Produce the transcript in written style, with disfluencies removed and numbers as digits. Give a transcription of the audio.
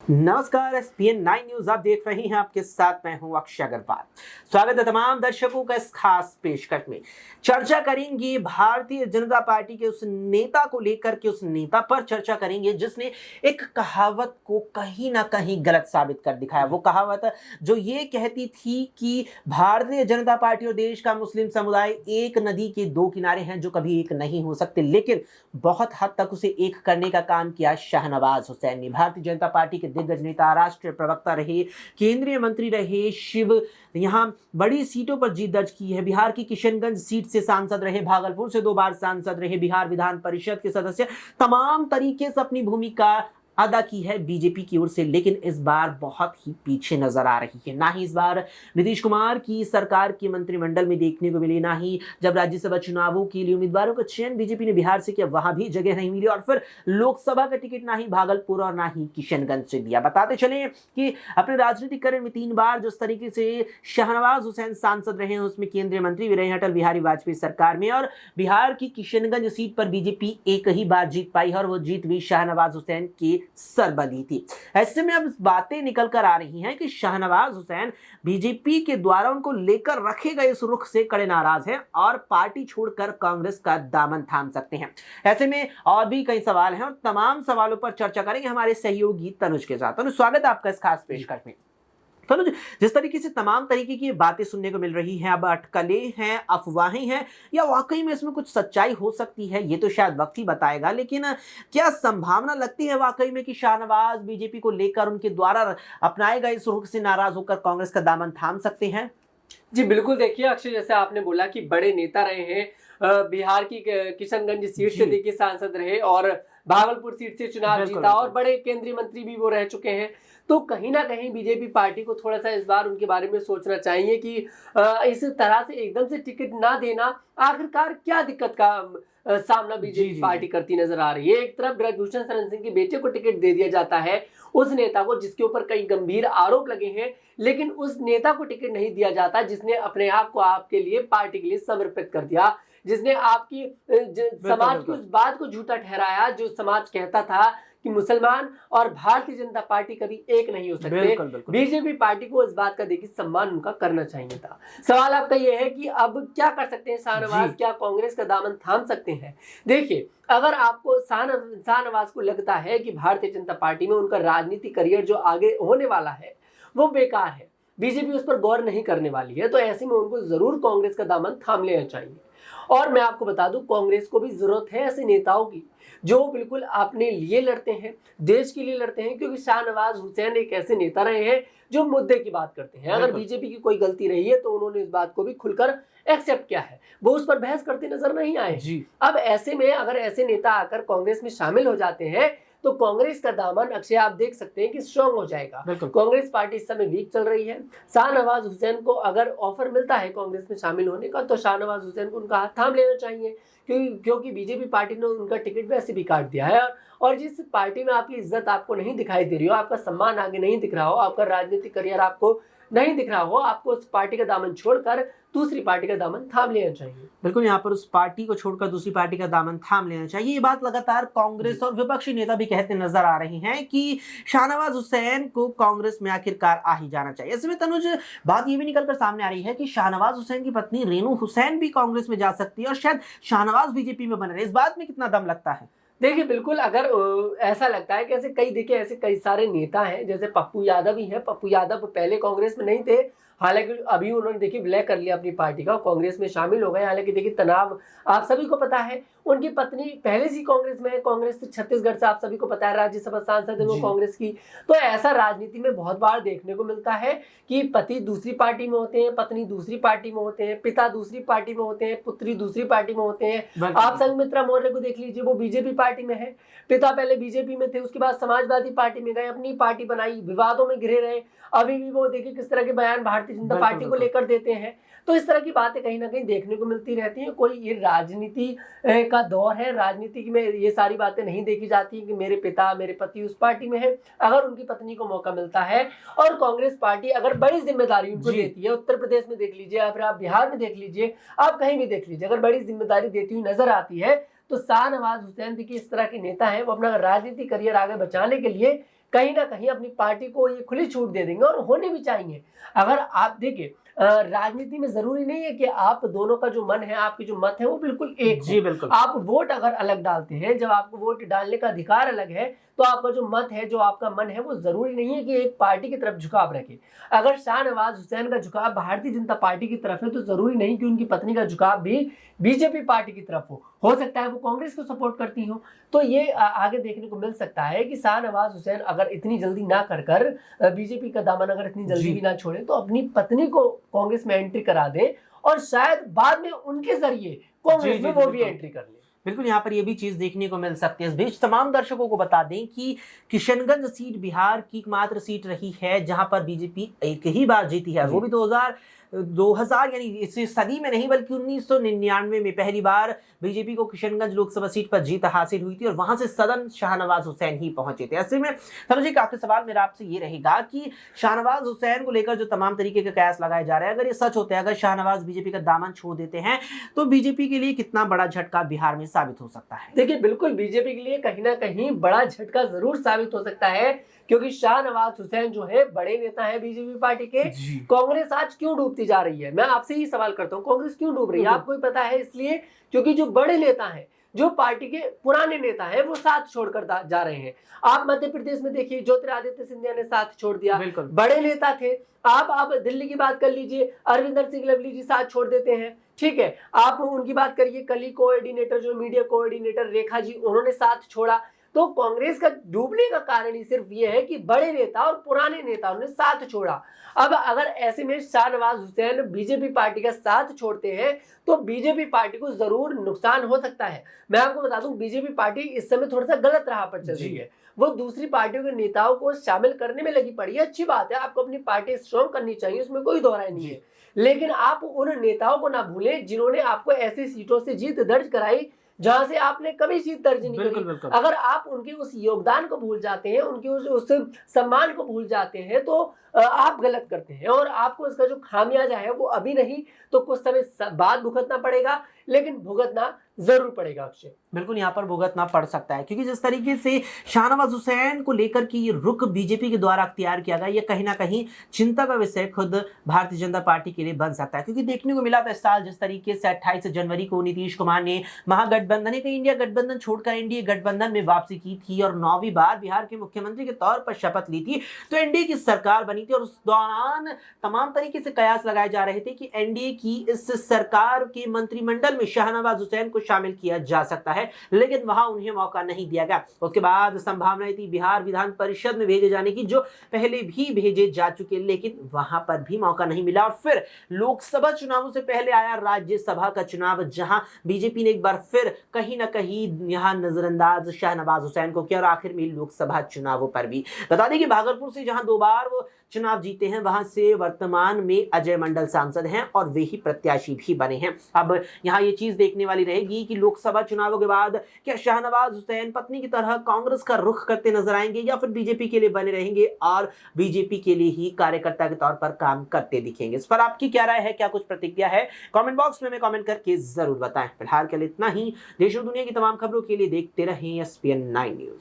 नमस्कार, ESPN 9 news आप देख रहे हैं। आपके साथ मैं हूं अक्षय अग्रवाल। स्वागत है तमाम दर्शकों का इस खास पेशकश में। चर्चा करेंगे भारतीय जनता पार्टी के उस नेता को लेकर के, उस नेता पर चर्चा करेंगे जिसने एक कहावत को कहीं ना कहीं गलत साबित कर दिखाया। वो कहावत जो ये कहती थी कि भारतीय जनता पार्टी और देश का मुस्लिम समुदाय एक नदी के दो किनारे हैं जो कभी एक नहीं हो सकते, लेकिन बहुत हद तक उसे एक करने का काम किया शाहनवाज हुसैन ने। भारतीय जनता पार्टी के दिग्गज नेता, राष्ट्रीय प्रवक्ता रहे, केंद्रीय मंत्री रहे, शिव यहां बड़ी सीटों पर जीत दर्ज की है। बिहार की किशनगंज सीट से सांसद रहे, भागलपुर से 2 बार सांसद रहे, बिहार विधान परिषद के सदस्य, तमाम तरीके से अपनी भूमिका अदा की है बीजेपी की ओर से। लेकिन इस बार बहुत ही पीछे नजर आ रही है। ना ही इस बार नीतीश कुमार की सरकार के मंत्रिमंडल में देखने को मिली, ना ही जब राज्यसभा चुनावों के लिए उम्मीदवारों का चयन बीजेपी ने बिहार से किया वहां भी जगह नहीं मिली, और फिर लोकसभा का टिकट ना ही भागलपुर और ना ही किशनगंज से दिया। बताते चले कि अपने राजनीतिक करियर में 3 बार जिस तरीके से शाहनवाज हुसैन सांसद रहे हैं, उसमें केंद्रीय मंत्री भी रहे अटल बिहारी वाजपेयी सरकार में, और बिहार की किशनगंज सीट पर बीजेपी एक ही बार जीत पाई है और वो जीत भी शाहनवाज हुसैन के सरबली थी। ऐसे में अब बातें निकल कर आ रही हैं कि शाहनवाज हुसैन बीजेपी के द्वारा उनको लेकर रखे गए इस रुख से कड़े नाराज हैं और पार्टी छोड़कर कांग्रेस का दामन थाम सकते हैं। ऐसे में और भी कई सवाल हैं और तमाम सवालों पर चर्चा करेंगे हमारे सहयोगी तनुज के साथ। तनुज, स्वागत है आपका इस खास पेशकश में। तो जिस तरीके से तमाम तरीके की बातें सुनने को मिल रही हैं, अब अटकलें हैं, अफवाहें हैं, या वाकई में इसमें कुछ सच्चाई हो सकती है, ये तो शायद वक्त ही बताएगा। लेकिन क्या संभावना लगती है वाकई में कि शाहनवाज बीजेपी को लेकर उनके द्वारा अपनाए गए इस रुख से नाराज होकर कांग्रेस का दामन थाम सकते हैं? जी बिल्कुल, देखिए अक्षय, जैसे आपने बोला कि बड़े नेता रहे हैं, बिहार की किशनगंज सीट से देखिए सांसद रहे और भागलपुर सीट से चुनाव जीता और बड़े केंद्रीय मंत्री भी वो रह चुके हैं। तो कहीं ना कहीं बीजेपी पार्टी को थोड़ा सा इस बार उनके बारे में सोचना चाहिए कि इस तरह से एकदम से टिकट ना देना आखिरकार क्या दिक्कत का सामना बीजेपी पार्टी करती नजर आ रही है। एक तरफ ब्रजभूषण शरण सिंह के बेटे को टिकट दे दिया जाता है, उस नेता को जिसके ऊपर कई गंभीर आरोप लगे हैं, लेकिन उस नेता को टिकट नहीं दिया जाता जिसने अपने आप को आपके लिए, पार्टी के लिए समर्पित कर दिया, जिसने आपकी समाज की उस बात को झूठा ठहराया जो समाज कहता था कि मुसलमान और भारतीय जनता पार्टी कभी एक नहीं हो सकते। बीजेपी पार्टी को इस बात का देखिए सम्मान उनका करना चाहिए था। सवाल आपका यह है कि अब क्या कर सकते हैं शाहनवाज, क्या कांग्रेस का दामन थाम सकते हैं? देखिए, अगर आपको शाहनवाज को लगता है कि भारतीय जनता पार्टी में उनका राजनीतिक करियर जो आगे होने वाला है वो बेकार है, बीजेपी उस पर गौर नहीं करने वाली है, तो ऐसे में उनको जरूर कांग्रेस का दामन थाम लेना चाहिए। और मैं आपको बता दूं, कांग्रेस को भी जरूरत है ऐसे नेताओं की जो बिल्कुल अपने लिए लड़ते हैं, देश के लिए लड़ते हैं, क्योंकि शाहनवाज हुसैन एक ऐसे नेता रहे हैं जो मुद्दे की बात करते हैं। अगर बीजेपी की कोई गलती रही है तो उन्होंने इस बात को भी खुलकर एक्सेप्ट किया है, वो उस पर बहस करते नजर नहीं आए। अब ऐसे में अगर ऐसे नेता आकर कांग्रेस में शामिल हो जाते हैं तो कांग्रेस का दामन, अक्षय, आप देख सकते हैं कि स्ट्रांग हो जाएगा। कांग्रेस पार्टी इस समय वीक चल रही है। शाहनवाज हुसैन को अगर ऑफर मिलता है कांग्रेस में शामिल होने का तो शाहनवाज हुसैन को उनका हाथ थाम लेना चाहिए, क्योंकि बीजेपी पार्टी ने उनका टिकट वैसे भी काट दिया है। और जिस पार्टी में आपकी इज्जत आपको नहीं दिखाई दे रही हो, आपका सम्मान आगे नहीं दिख रहा हो, आपका राजनीतिक करियर आपको नहीं दिख रहा हो, आपको उस पार्टी का दामन छोड़कर दूसरी पार्टी का दामन थाम लेना चाहिए। बिल्कुल, यहाँ पर उस पार्टी को छोड़कर दूसरी पार्टी का दामन थाम लेना चाहिए। ये बात लगातार कांग्रेस और विपक्षी नेता भी कहते नजर आ रहे हैं कि शाहनवाज हुसैन को कांग्रेस में आखिरकार आ ही जाना चाहिए। ऐसे में तनुज, बात ये भी निकलकर सामने आ रही है कि शाहनवाज हुसैन की पत्नी रेणु हुसैन भी कांग्रेस में जा सकती है और शायद शाहनवाज बीजेपी में बने रहे। इस बात में कितना दम लगता है? देखिए बिल्कुल, अगर ऐसा लगता है कि ऐसे कई सारे नेता हैं, जैसे पप्पू यादव ही है। पप्पू यादव पहले कांग्रेस में नहीं थे, हालांकि अभी उन्होंने देखिए विलय कर लिया अपनी पार्टी का, कांग्रेस में शामिल हो गए। हालांकि देखिए तनाव आप सभी को पता है, उनकी पत्नी पहले से कांग्रेस में है, कांग्रेस छत्तीसगढ़ से आप सभी को पता है, राज्यसभा सांसद है वो कांग्रेस की। तो ऐसा राजनीति में बहुत बार देखने को मिलता है कि पति दूसरी पार्टी में होते हैं, पत्नी दूसरी पार्टी में होते हैं, पिता दूसरी पार्टी में होते हैं, पुत्री दूसरी पार्टी में होते हैं। आप संघमित्रा मौर्य को देख लीजिए, वो बीजेपी पार्टी में है, पिता पहले बीजेपी में थे, उसके बाद समाजवादी पार्टी में गए, अपनी पार्टी बनाई, विवादों में घिरे रहे। अभी भी वो देखिए किस तरह के बयान भारतीय जनता पार्टी को लेकर देते हैं। तो इस तरह की बातें कहीं ना कहीं देखने को मिलती रहती हैं। कोई ये राजनीति का दौर है, राजनीति में ये सारी बातें नहीं देखी जाती कि मेरे पिता, मेरे पति उस पार्टी में है। अगर उनकी पत्नी को मौका मिलता है और कांग्रेस पार्टी अगर बड़ी जिम्मेदारी उनको देती है, उत्तर प्रदेश में देख लीजिए, या फिर आप बिहार में देख लीजिए, आप कहीं भी देख लीजिए, अगर बड़ी जिम्मेदारी देती हुई नजर आती है तो शाहनवाज हुसैन देखिए इस तरह के नेता है, वो अपना राजनीतिक करियर आगे बचाने के लिए कहीं ना कहीं अपनी पार्टी को ये खुली छूट दे देंगे, और होने भी चाहिए। अगर आप देखिए, राजनीति में जरूरी नहीं है कि आप दोनों का जो मन है, आपकी जो मत है वो बिल्कुल एक जी हो। बिल्कुल। आप वोट अगर अलग डालते हैं, जब आपको वोट डालने का अधिकार अलग है, तो आपका जो मत है, जो आपका मन है, वो जरूरी नहीं है कि एक पार्टी की तरफ झुकाव रखे। अगर शाहनवाज हुसैन का झुकाव भारतीय जनता पार्टी की तरफ है, तो जरूरी नहीं कि उनकी पत्नी का झुकाव भी बीजेपी पार्टी की तरफ हो सकता है वो कांग्रेस को सपोर्ट करती हो। तो ये आगे देखने को मिल सकता है कि शाहनवाज हुसैन अगर इतनी जल्दी ना कर बीजेपी का दामन अगर इतनी जल्दी भी ना छोड़े, तो अपनी पत्नी को कांग्रेस में एंट्री करा दे, और शायद बाद में उनके जरिए कांग्रेस में वो भी एंट्री कर ले। बिल्कुल, यहाँ पर ये भी चीज देखने को मिल सकती है। इस बीच तमाम दर्शकों को बता दें कि किशनगंज सीट बिहार की एकमात्र सीट रही है जहां पर बीजेपी एक ही बार जीती है, वो भी 2000 यानी इस सदी में नहीं बल्कि 1999 में पहली बार बीजेपी को किशनगंज लोकसभा सीट पर जीत हासिल हुई थी, और वहां से सदन शाहनवाज हुसैन ही पहुंचे थे। ऐसे में सरोज जी, आखिरी सवाल मेरा आपसे ये रहेगा कि शाहनवाज हुसैन को लेकर जो तमाम तरीके के कयास लगाए जा रहे हैं, अगर ये सच होते हैं, अगर शाहनवाज बीजेपी का दामन छोड़ देते हैं, तो बीजेपी के लिए कितना बड़ा झटका बिहार में साबित हो सकता है? देखिए, बिल्कुल बीजेपी के लिए कहीं ना कहीं बड़ा झटका जरूर साबित हो सकता है, क्योंकि शाहनवाज हुसैन जो है बड़े नेता है बीजेपी पार्टी के। कांग्रेस आज क्यों डूबती जा रही है, मैं आपसे ही सवाल करता हूँ, कांग्रेस क्यों डूब रही है? आपको ही पता है, इसलिए क्योंकि जो बड़े नेता हैं, जो पार्टी के पुराने नेता हैं, वो साथ छोड़कर जा रहे हैं। आप मध्य प्रदेश में देखिए, ज्योतिरादित्य सिंधिया ने साथ छोड़ दिया, बड़े नेता थे। आप दिल्ली की बात कर लीजिए, अरविंदर सिंह लवली जी साथ छोड़ देते हैं, ठीक है। आप उनकी बात करिए, कली कोऑर्डिनेटर, जो मीडिया कोऑर्डिनेटर रेखा जी, उन्होंने साथ छोड़ा। तो कांग्रेस का डूबने का कारण ही सिर्फ ये है कि बड़े नेता और पुराने नेताओं ने साथ छोड़ा। अब अगर ऐसे में शाहनवाज हुसैन बीजेपी पार्टी का साथ छोड़ते हैं, तो बीजेपी पार्टी को जरूर नुकसान हो सकता है। मैं आपको बता दूं, बीजेपी पार्टी इस समय थोड़ा सा गलत राह पर चल रही है। वो दूसरी पार्टियों के नेताओं को शामिल करने में लगी पड़ी है। अच्छी बात है, आपको अपनी पार्टी स्ट्रॉन्ग करनी चाहिए, उसमें कोई दो राय नहीं है। लेकिन आप उन नेताओं को ना भूलें जिन्होंने आपको ऐसी सीटों से जीत दर्ज कराई जहां से आपने कभी जीत दर्ज नहीं करी। अगर आप उनके उस योगदान को भूल जाते हैं, उनके उस सम्मान को भूल जाते हैं, तो आप गलत करते हैं, और आपको इसका जो खामियाजा है वो अभी नहीं तो कुछ समय बाद भुगतना पड़ेगा, लेकिन भुगतना जरूर पड़ेगा अक्षय। बिल्कुल, यहाँ पर भुगतना पड़ सकता है, क्योंकि जिस तरीके से शाहनवाज हुसैन को लेकर के ये रुख बीजेपी के द्वारा अख्तियार किया गया, ये कहीं ना कहीं चिंता का विषय खुद भारतीय जनता पार्टी के लिए बन सकता है। क्योंकि देखने को मिला था इस साल जिस तरीके से 28 जनवरी को नीतीश कुमार ने महागठबंधन इंडिया गठबंधन छोड़कर एनडीए गठबंधन में वापसी की थी और 9वीं बार बिहार के मुख्यमंत्री के तौर पर शपथ ली थी, तो एनडीए की सरकार बनी थी। और उस दौरान तमाम तरीके से कयास लगाए जा रहे थे कि एनडीए की इस सरकार के मंत्रिमंडल में शाहनवाज हुसैन को शामिल किया जा सकता है, लेकिन वहां उन्हें मौका नहीं दिया गया। उसके बाद संभावनाएं थी बिहार विधान परिषद में भेजे जाने की, जो पहले भी भेजे जा चुके, लेकिन वहां पर भी मौका नहीं मिला। और फिर लोकसभा चुनावों से पहले आया राज्यसभा का चुनाव, जहां बीजेपी ने एक बार फिर कहीं ना कहीं यहां नजरअंदाज शाहनवाज हुसैन को किया, और आखिर में लोकसभा चुनावों पर भी। बता दें कि भागलपुर से जहां 2 बार वो चुनाव जीते हैं, वहां से वर्तमान में अजय मंडल सांसद हैं और वे ही प्रत्याशी भी बने हैं। अब यहां ये चीज देखने वाली रहेगी कि लोकसभा चुनावों के बाद क्या शाहनवाज हुसैन पत्नी की तरह कांग्रेस का रुख करते नजर आएंगे, या फिर बीजेपी के लिए बने रहेंगे और बीजेपी के लिए ही कार्यकर्ता के तौर पर काम करते दिखेंगे। इस पर आपकी क्या राय है, क्या कुछ प्रतिक्रिया है, कमेंट बॉक्स में कमेंट करके जरूर बताएं। फिलहाल के लिए इतना ही। देश और दुनिया की तमाम खबरों के लिए देखते रहें SPN 9 न्यूज।